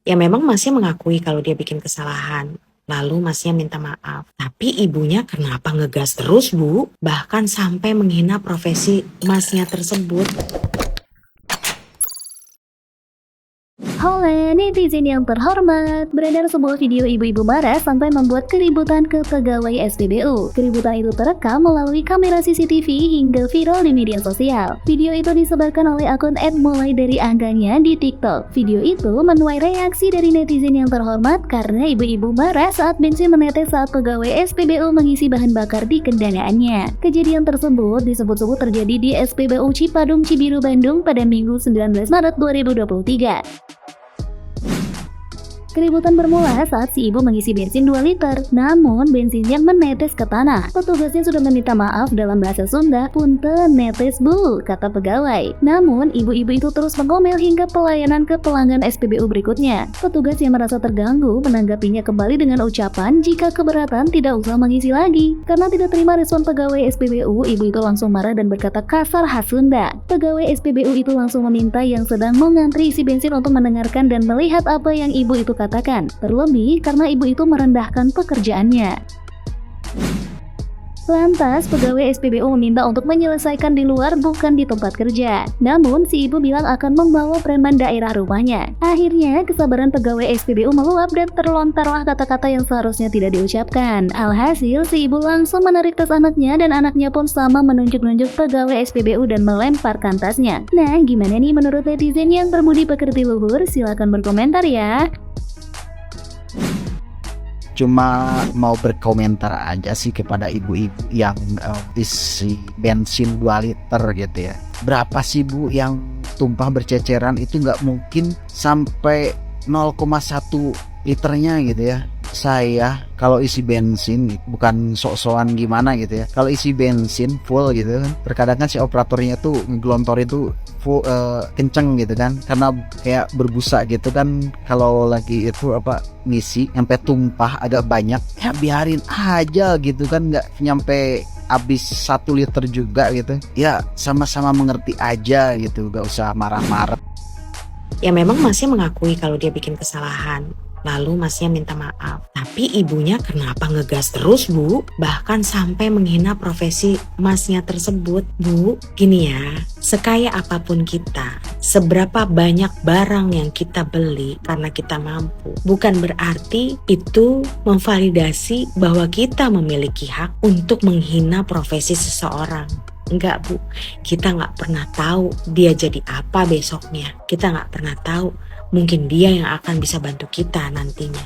Ya memang Masnya mengakui kalau dia bikin kesalahan. Lalu Masnya minta maaf. Tapi ibunya kenapa ngegas terus, Bu? Bahkan sampai menghina profesi Masnya tersebut. Halo netizen yang terhormat, beredar sebuah video ibu-ibu marah sampai membuat keributan ke pegawai SPBU. Keributan itu terekam melalui kamera CCTV hingga viral di media sosial. Video itu disebarkan oleh akun @mulai_dari_angganya di TikTok. Video itu menuai reaksi dari netizen yang terhormat karena ibu-ibu marah saat bensin menetes saat pegawai SPBU mengisi bahan bakar di kendaraannya. Kejadian tersebut disebut-sebut terjadi di SPBU Cipadung Cibiru Bandung pada Minggu 19 Maret 2023. Keributan bermula saat si ibu mengisi bensin 2 liter, namun bensinnya menetes ke tanah. Petugasnya sudah meminta maaf dalam bahasa Sunda, "Punten netes bu," kata pegawai. Namun, ibu-ibu itu terus mengomel hingga pelayanan ke pelanggan SPBU berikutnya. Petugas yang merasa terganggu menanggapinya kembali dengan ucapan jika keberatan tidak usah mengisi lagi. Karena tidak terima respon pegawai SPBU, ibu itu langsung marah dan berkata kasar khas Sunda. Pegawai SPBU itu langsung meminta yang sedang mengantri isi bensin untuk mendengarkan dan melihat apa yang ibu itu katakan, terlebih karena ibu itu merendahkan pekerjaannya. Lantas, pegawai SPBU meminta untuk menyelesaikan di luar bukan di tempat kerja. Namun, si ibu bilang akan membawa preman daerah rumahnya. Akhirnya, kesabaran pegawai SPBU meluap dan terlontarlah kata-kata yang seharusnya tidak diucapkan. Alhasil, si ibu langsung menarik tas anaknya dan anaknya pun sama menunjuk-nunjuk pegawai SPBU dan melemparkan tasnya. Nah, gimana nih menurut netizen yang berbudi pekerti luhur? Silakan berkomentar ya. Cuma mau berkomentar aja sih kepada ibu-ibu yang isi bensin 2 liter gitu ya. Berapa sih Bu yang tumpah berceceran, itu nggak mungkin sampai 0,1 liternya gitu ya. Saya kalau isi bensin, bukan sok-sokan gimana gitu ya, kalau isi bensin full gitu kan, terkadang kan si operatornya tuh ngelontorin tuh full, kenceng gitu kan, karena kayak berbusa gitu kan. Kalau lagi itu ngisi sampai tumpah agak banyak, ya biarin aja gitu kan, nggak nyampe habis 1 liter juga gitu ya, sama-sama mengerti aja gitu, gak usah marah-marah. Ya memang Masnya mengakui kalau dia bikin kesalahan. Lalu Masnya minta maaf. Tapi ibunya kenapa ngegas terus, Bu? Bahkan sampai menghina profesi Masnya tersebut. Bu, gini ya, sekaya apapun kita, seberapa banyak barang yang kita beli karena kita mampu, bukan berarti itu memvalidasi bahwa kita memiliki hak untuk menghina profesi seseorang. Enggak Bu, kita nggak pernah tahu dia jadi apa besoknya. Kita nggak pernah tahu, mungkin dia yang akan bisa bantu kita nantinya.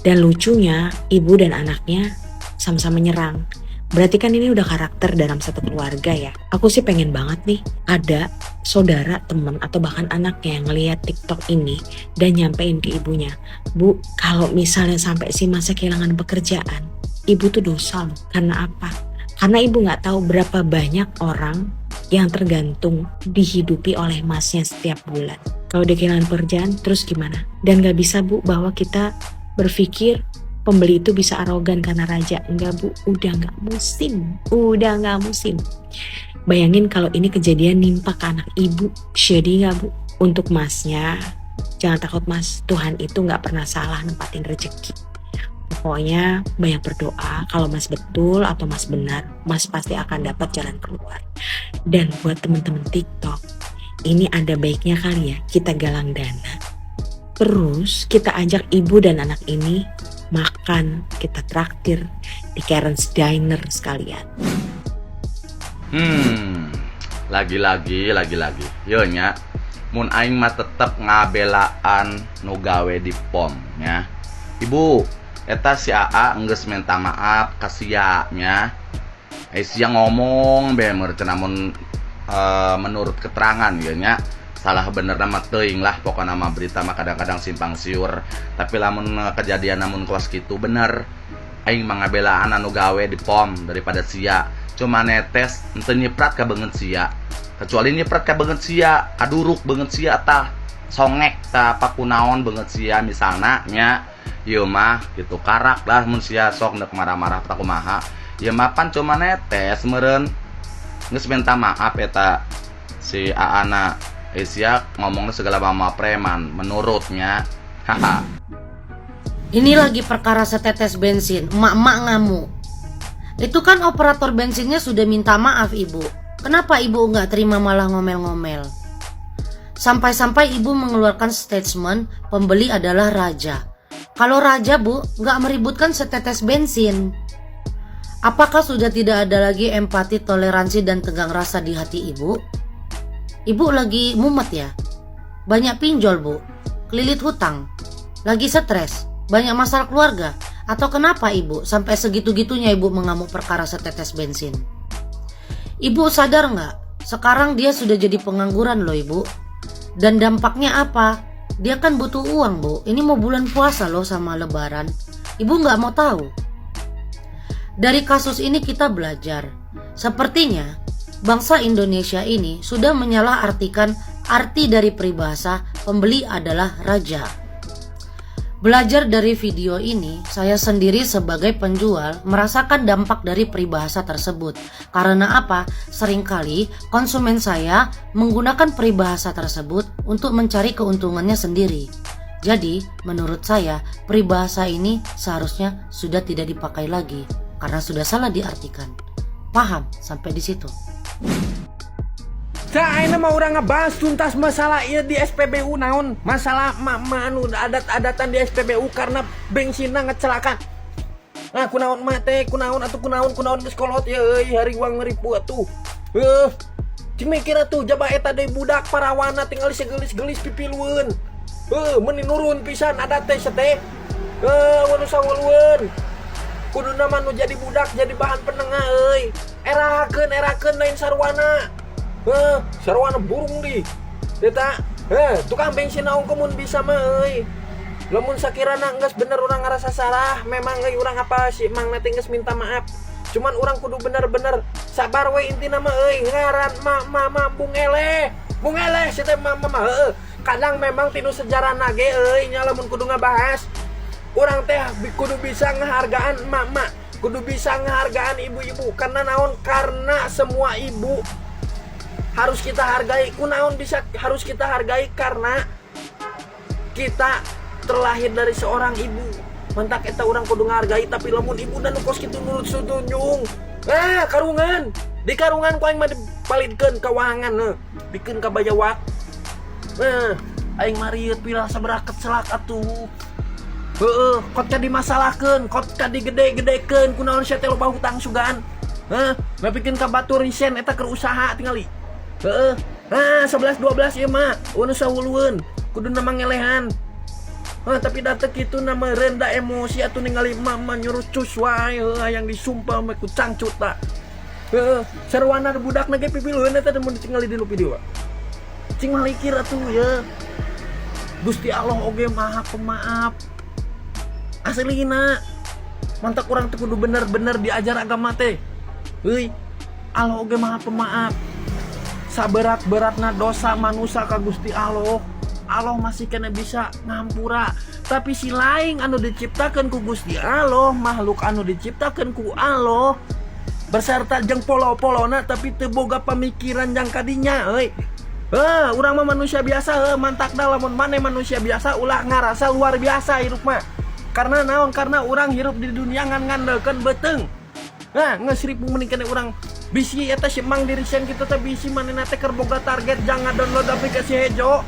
Dan lucunya, ibu dan anaknya sama-sama nyerang. Berarti kan ini udah karakter dalam satu keluarga ya. Aku sih pengen banget nih ada saudara, teman, atau bahkan anaknya yang ngelihat TikTok ini dan nyampein ke ibunya, "Bu, kalau misalnya sampai si Mas kehilangan pekerjaan, ibu tuh dosa loh." Karena apa? Karena ibu gak tahu berapa banyak orang yang tergantung dihidupi oleh Masnya setiap bulan. Kalau dia kehilangan pekerjaan, terus gimana? Dan gak bisa Bu bahwa kita berpikir pembeli itu bisa arogan karena raja. Enggak Bu, udah gak musim. Bayangin kalau ini kejadian nimpa ke anak ibu. Jadi gak Bu? Untuk Masnya, jangan takut Mas, Tuhan itu gak pernah salah nempatin rezeki. Pokoknya banyak berdoa, kalau Mas betul atau Mas benar, Mas pasti akan dapat jalan keluar. Dan buat teman-teman TikTok, ini ada baiknya kali ya kita galang dana. Terus kita ajak ibu dan anak ini makan, kita traktir di Karen's Diner sekalian. Lagi-lagi. Yo nya, mun aing mah tetep ngabelaan nu gawe di POM nya. Ibu, eta si AA enggeus minta maaf ka sia nya. Sia ngomong bener namun menurut keterangan ya nya, salah bener nama teuing lah pokoknya nama berita mah kadang-kadang simpang siur. Tapi lamun kejadian namun kelas gitu bener, aing mah ngabelaan anu gawe di POM daripada sia. Cuma netes henteu nyiprat ka beungeut sia. Kecuali nyiprat ka beungeut sia, kaduruk beungeut sia tah songek tah pakunaon beungeut sia misalna nya. Ieu mah gitu karak lah mun sia sok neuk marah-marah tak kumaha. Ieu mah pan cuma netes meureun. Geus minta maaf eta si Aana sia ngomongna segala mama preman menurutnya. Haha. Ini lagi perkara setetes bensin, emak-emak ngamuk. Itu kan operator bensinnya sudah minta maaf ibu. Kenapa ibu nggak terima malah ngomel-ngomel? Sampai-sampai ibu mengeluarkan statement pembeli adalah raja. Kalau raja bu, nggak meributkan setetes bensin. Apakah sudah tidak ada lagi empati, toleransi, dan tegang rasa di hati ibu? Ibu lagi mumet ya? Banyak pinjol bu? Kelilit hutang? Lagi stres? Banyak masalah keluarga? Atau kenapa ibu sampai segitu-gitunya ibu mengamuk perkara setetes bensin? Ibu sadar nggak? Sekarang dia sudah jadi pengangguran loh ibu. Dan dampaknya apa? Dia kan butuh uang bu. Ini mau bulan puasa loh sama lebaran. Ibu nggak mau tahu. Dari kasus ini kita belajar. Sepertinya bangsa Indonesia ini sudah menyalahartikan arti dari peribahasa pembeli adalah raja. Belajar dari video ini, saya sendiri sebagai penjual merasakan dampak dari peribahasa tersebut. Karena apa? Seringkali konsumen saya menggunakan peribahasa tersebut untuk mencari keuntungannya sendiri. Jadi, menurut saya, peribahasa ini seharusnya sudah tidak dipakai lagi karena sudah salah diartikan. Paham sampai di situ? Saya mau orang ngebahas tuntas masalah ieu di SPBU naon masalah anu adat-adatan di SPBU karena bensinna ngecelakan. Nah kunaon mate kunaon geus kolot ya hari uang ngeripu atuh. Cing mikir atuh jaba eta deui budak parawana tinggal segelis-gelis pipilueun. Meni nurun pisan adat teh teh. Wanu sawulueun. Kuduna mah nu jadi budak jadi bahan penengah euy. Erakeun lain sarwana. Sarwana burung di eta tukang bensin naon kumun bisa mah euy lamun sakirana geus bener urang ngarasa salah memang euy urang apa sih mang nanti geus minta maaf cuman urang kudu bener-bener sabar we intina mah euy ngaran mama bung eleh si teh mama kadang memang tinu sejarahna ge euy nya lamun kudu ngabahas urang teh kudu bisa ngehargaan emak-emak kudu bisa ngehargaan ibu-ibu karena naon karena semua ibu harus kita hargai. Kunaon bisa harus kita hargai karena kita terlahir dari seorang ibu. Mentak eta urang kudu ngargai tapi lamun ibu dan kos kitu nurut sutunjung. Karungan. Di karungan ku aing mah dipalidkeun ka wahangan dikeun ka bajawak. Aing marieut pilah sabaraket selak atuh. Kot ka dimasalahkeun, kot ka digede-gedekeun kunaon sia teh loba hutang sugan. Ngapikeun ka batu risen eta keur usaha tingali. 11-12 ya mak unu sawulueun kudu nama ngelehan tapi data kitu nama rendah emosi atuh ningali mama nyuruh cus wae yang disumpah mah ku cangcut tak sarwana budak na ge pipilueun eta mun ditinggali dinu video cing malikir atuh ya Gusti Allah oge Maha Pemaaf aslina mantap urang teh kudu bener-bener diajar agama teh euy Allah oge Maha Pemaaf saberat-beratna dosa manusia ka Gusti Allah masih kena bisa ngampura tapi si lain anu diciptakan ku Gusti Allah makhluk anu diciptakan ku Allah berserta jeung polo-polona tapi teu boga pamikiran jang kadinya euy urang mah manusia biasa mantak da lamun maneh manusia biasa ulah ngarasa luar biasa hirup mah karena naon karena urang hirup di dunia ngandalkeun beteung geus ribu mending kena urang bisi eta si mang dirisen kita teh bisi manehna teh keur boga target jangan download aplikasi hejo.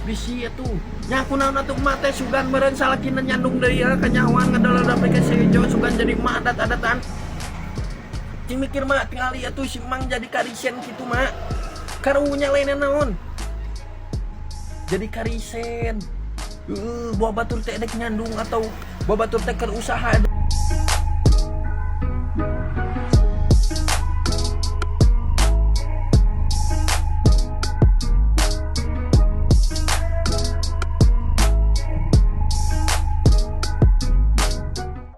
Bisi atuh. Nya kunaon atuh mah teh sugan meureun salakina nyandung deui ka nyawa ngadownload aplikasi hejo sugan jadi mah adat-adatan. Cing mikir mah tingali atuh si mang jadi karisen kitu mah. Karunya lainna naon? Jadi karisen. Buah batur teh dek nyandung atau buah batur teh keur usaha